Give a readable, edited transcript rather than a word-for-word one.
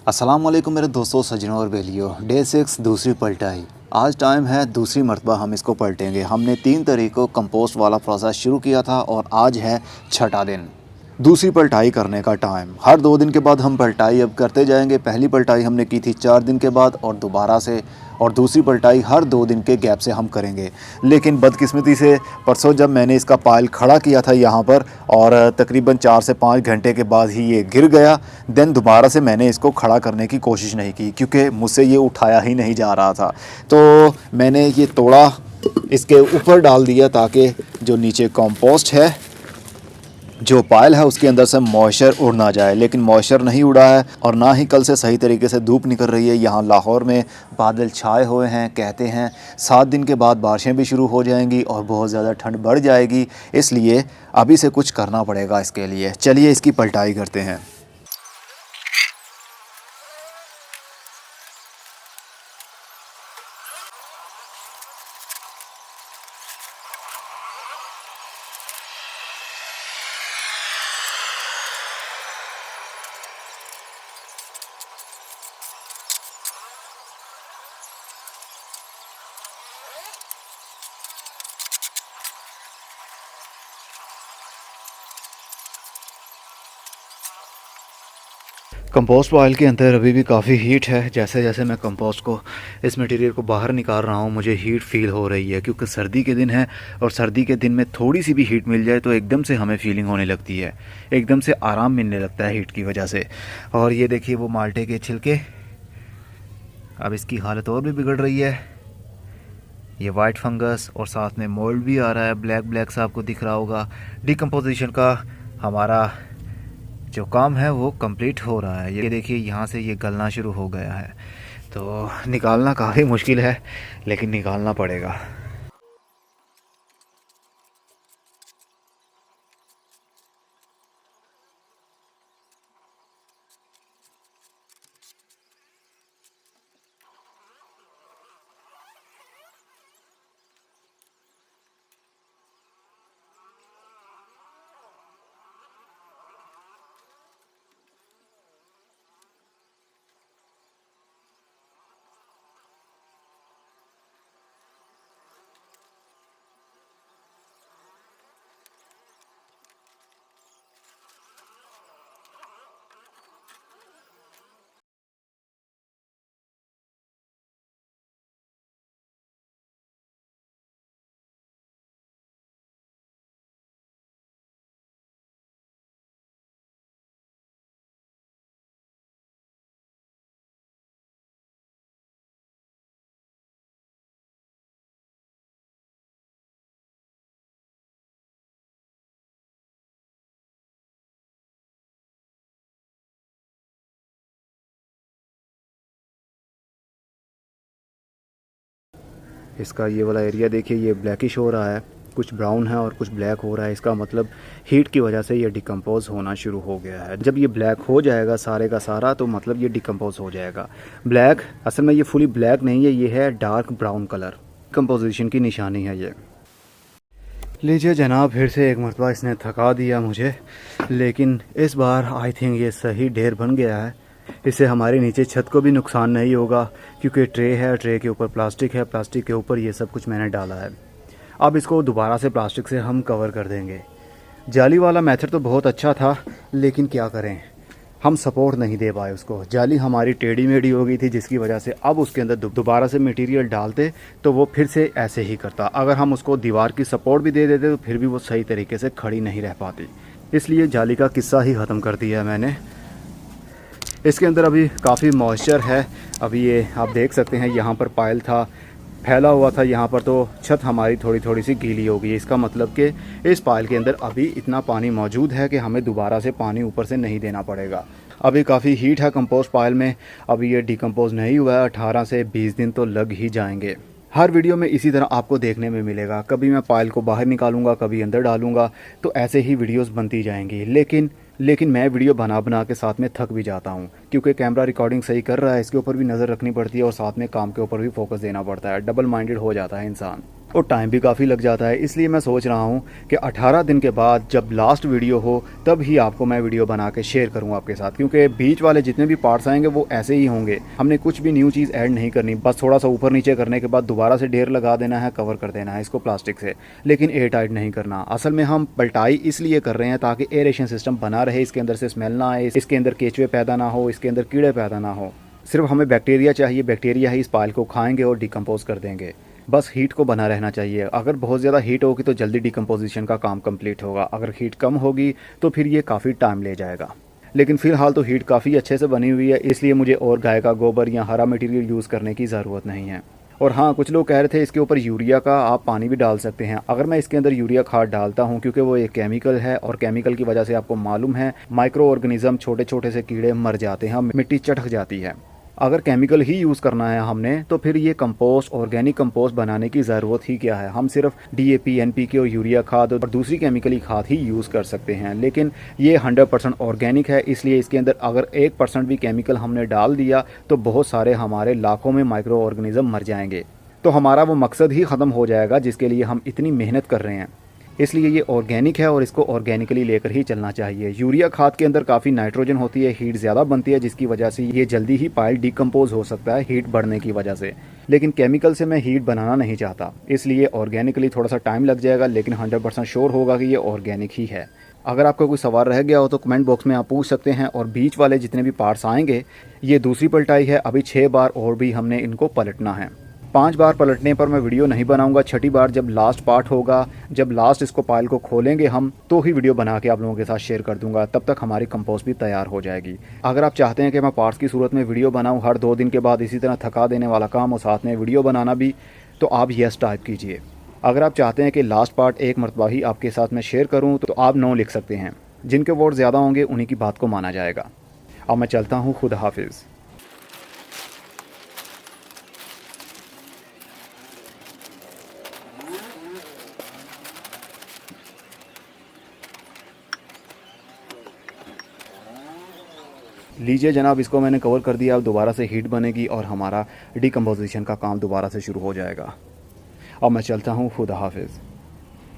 अस्सलाम वालेकुम मेरे दोस्तों, सज्जनों और बेलियों। डे 6 दूसरी पलटाई। आज टाइम है दूसरी मरतबा हम इसको पलटेंगे। हमने 3 तरीक़ों कंपोस्ट वाला प्रोसेस शुरू किया था और आज है छठा दिन। दूसरी पलटाई करने का टाइम। हर 2 दिन के बाद हम पलटाई अब करते जाएंगे। पहली पलटाई हमने की थी 4 दिन के बाद और दोबारा से, और दूसरी पलटाई हर 2 दिन के गैप से हम करेंगे। लेकिन बदकिस्मती से परसों जब मैंने इसका पायल खड़ा किया था यहाँ पर, और तकरीबन 4 से 5 घंटे के बाद ही ये गिर गया। देन दोबारा से मैंने इसको खड़ा करने की कोशिश नहीं की क्योंकि मुझसे ये उठाया ही नहीं जा रहा था। तो मैंने ये तोड़ा इसके ऊपर डाल दिया ताकि जो नीचे कंपोस्ट है, जो पायल है, उसके अंदर से मॉइस्चर उड़ ना जाए। लेकिन मॉइस्चर नहीं उड़ा है और ना ही कल से सही तरीके से धूप निकल रही है। यहाँ लाहौर में बादल छाए हुए हैं। कहते हैं 7 दिन के बाद बारिशें भी शुरू हो जाएंगी और बहुत ज़्यादा ठंड बढ़ जाएगी। इसलिए अभी से कुछ करना पड़ेगा इसके लिए। चलिए इसकी पलटाई करते हैं। कंपोस्ट ऑयल के अंदर अभी भी काफ़ी हीट है। जैसे जैसे मैं कंपोस्ट को, इस मटेरियल को बाहर निकाल रहा हूँ, मुझे हीट फील हो रही है क्योंकि सर्दी के दिन है और सर्दी के दिन में थोड़ी सी भी हीट मिल जाए तो एकदम से हमें फीलिंग होने लगती है, एकदम से आराम मिलने लगता है हीट की वजह से। और ये देखिए वो माल्टे के छिलके, अब इसकी हालत और भी बिगड़ रही है। ये वाइट फंगस और साथ में मोल्ड भी आ रहा है, ब्लैक ब्लैक सा आपको दिख रहा होगा। डिकम्पोजिशन का हमारा जो काम है वो कंप्लीट हो रहा है। ये देखिए यहाँ से ये गलना शुरू हो गया है, तो निकालना काफ़ी मुश्किल है लेकिन निकालना पड़ेगा। इसका ये वाला एरिया देखिए, ये ब्लैकिश हो रहा है, कुछ ब्राउन है और कुछ ब्लैक हो रहा है। इसका मतलब हीट की वजह से ये डिकम्पोज होना शुरू हो गया है। जब ये ब्लैक हो जाएगा सारे का सारा तो मतलब ये डिकम्पोज हो जाएगा। ब्लैक असल में ये फुली ब्लैक नहीं है, ये है डार्क ब्राउन कलर। कंपोजिशन की निशानी है ये। लीजिए जनाब, फिर से एक मरतबा इसने थका दिया मुझे, लेकिन इस बार आई थिंक ये सही ढेर बन गया है। इससे हमारे नीचे छत को भी नुकसान नहीं होगा क्योंकि ट्रे है, ट्रे के ऊपर प्लास्टिक है, प्लास्टिक के ऊपर ये सब कुछ मैंने डाला है। अब इसको दोबारा से प्लास्टिक से हम कवर कर देंगे। जाली वाला मेथड तो बहुत अच्छा था लेकिन क्या करें, हम सपोर्ट नहीं दे पाए उसको। जाली हमारी टेढ़ी मेढ़ी हो गई थी जिसकी वजह से अब उसके अंदर दोबारा से मटेरियल डालते तो वो फिर से ऐसे ही करता। अगर हम उसको दीवार की सपोर्ट भी दे देते तो फिर भी वो सही तरीके से खड़ी नहीं रह पाती। इसलिए जाली का किस्सा ही ख़त्म कर दिया मैंने। इसके अंदर अभी काफ़ी मॉइस्चर है। अभी ये आप देख सकते हैं, यहाँ पर पायल था, फैला हुआ था यहाँ पर, तो छत हमारी थोड़ी थोड़ी सी गीली हो गई। इसका मतलब कि इस पायल के अंदर अभी इतना पानी मौजूद है कि हमें दोबारा से पानी ऊपर से नहीं देना पड़ेगा। अभी काफ़ी हीट है कंपोस्ट पायल में, अभी ये डिकम्पोज नहीं हुआ है। 18 से 20 दिन तो लग ही जाएंगे। हर वीडियो में इसी तरह आपको देखने में मिलेगा। कभी मैं पायल को बाहर निकालूंगा, कभी अंदर डालूंगा, तो ऐसे ही वीडियोस बनती जाएंगी। लेकिन मैं वीडियो बना के साथ में थक भी जाता हूँ क्योंकि कैमरा रिकॉर्डिंग सही कर रहा है, इसके ऊपर भी नज़र रखनी पड़ती है और साथ में काम के ऊपर भी फोकस देना पड़ता है। डबल माइंडेड हो जाता है इंसान। और टाइम भी काफ़ी लग जाता है। इसलिए मैं सोच रहा हूँ कि 18 दिन के बाद जब लास्ट वीडियो हो तब ही आपको मैं वीडियो बना के शेयर करूँ आपके साथ, क्योंकि बीच वाले जितने भी पार्ट्स आएंगे वो ऐसे ही होंगे। हमने कुछ भी न्यू चीज़ ऐड नहीं करनी, बस थोड़ा सा ऊपर नीचे करने के बाद दोबारा से ढेर लगा देना है, कवर कर देना है इसको प्लास्टिक से, लेकिन एयर टाइट नहीं करना। असल में हम पलटाई इसलिए कर रहे हैं ताकि एयरेशन सिस्टम बना रहे, इसके अंदर से स्मेल ना आए, इसके अंदर केचुए पैदा ना हो, इसके अंदर कीड़े पैदा ना हो। सिर्फ हमें बैक्टीरिया चाहिए, बैक्टीरिया ही इस पाइल को खाएंगे और डिकम्पोज कर देंगे। बस हीट को बना रहना चाहिए। अगर बहुत ज़्यादा हीट होगी तो जल्दी डिकम्पोजिशन का काम कंप्लीट होगा, अगर हीट कम होगी तो फिर ये काफ़ी टाइम ले जाएगा। लेकिन फ़िलहाल तो हीट काफ़ी अच्छे से बनी हुई है, इसलिए मुझे और गाय का गोबर या हरा मटेरियल यूज़ करने की ज़रूरत नहीं है। और हाँ, कुछ लोग कह रहे थे इसके ऊपर यूरिया का आप पानी भी डाल सकते हैं। अगर मैं इसके अंदर यूरिया खाद डालता हूँ, क्योंकि वो एक केमिकल है और केमिकल की वजह से आपको मालूम है माइक्रो ऑर्गेनिज्म, छोटे छोटे से कीड़े मर जाते हैं, मिट्टी चटक जाती है। अगर केमिकल ही यूज़ करना है हमने तो फिर ये कंपोस्ट, ऑर्गेनिक कंपोस्ट बनाने की ज़रूरत ही क्या है। हम सिर्फ DAP, NPK और यूरिया खाद और दूसरी केमिकली खाद ही यूज़ कर सकते हैं। लेकिन ये 100% ऑर्गेनिक है, इसलिए इसके अंदर अगर 1% भी केमिकल हमने डाल दिया तो बहुत सारे हमारे लाखों में माइक्रो ऑर्गेनिज्म मर जाएंगे। तो हमारा वो मकसद ही ख़त्म हो जाएगा जिसके लिए हम इतनी मेहनत कर रहे हैं। इसलिए ये ऑर्गेनिक है और इसको ऑर्गेनिकली लेकर ही चलना चाहिए। यूरिया खाद के अंदर काफ़ी नाइट्रोजन होती है, हीट ज़्यादा बनती है, जिसकी वजह से ये जल्दी ही पाइल डिकम्पोज हो सकता है हीट बढ़ने की वजह से। लेकिन केमिकल से मैं हीट बनाना नहीं चाहता, इसलिए ऑर्गेनिकली थोड़ा सा टाइम लग जाएगा, लेकिन 100% श्योर होगा कि ये ऑर्गेनिक ही है। अगर आपका कोई सवाल रह गया हो तो कमेंट बॉक्स में आप पूछ सकते हैं। और बीच वाले जितने भी पार्ट्स आएंगे, ये दूसरी पलटाई है, अभी 6 बार और भी हमने इनको पलटना है। 5 बार पलटने पर मैं वीडियो नहीं बनाऊंगा। 6ठी बार जब लास्ट पार्ट होगा, जब लास्ट इसको पाइल को खोलेंगे हम, तो ही वीडियो बना के आप लोगों के साथ शेयर कर दूंगा। तब तक हमारी कंपोस्ट भी तैयार हो जाएगी। अगर आप चाहते हैं कि मैं पार्ट्स की सूरत में वीडियो बनाऊं हर 2 दिन के बाद, इसी तरह थका देने वाला काम और साथ में वीडियो बनाना भी, तो आप यस टाइप कीजिए। अगर आप चाहते हैं कि लास्ट पार्ट एक मरतबा ही आपके साथ मैं शेयर करूँ तो आप नो लिख सकते हैं। जिनके वोट ज़्यादा होंगे उन्हीं की बात को माना जाएगा। अब मैं चलता हूँ, खुदा हाफिज़। लीजिए जनाब, इसको मैंने कवर कर दिया। अब दोबारा से हीट बनेगी और हमारा डिकम्पोजिशन का काम दोबारा से शुरू हो जाएगा। अब मैं चलता हूँ, खुदा हाफिज़।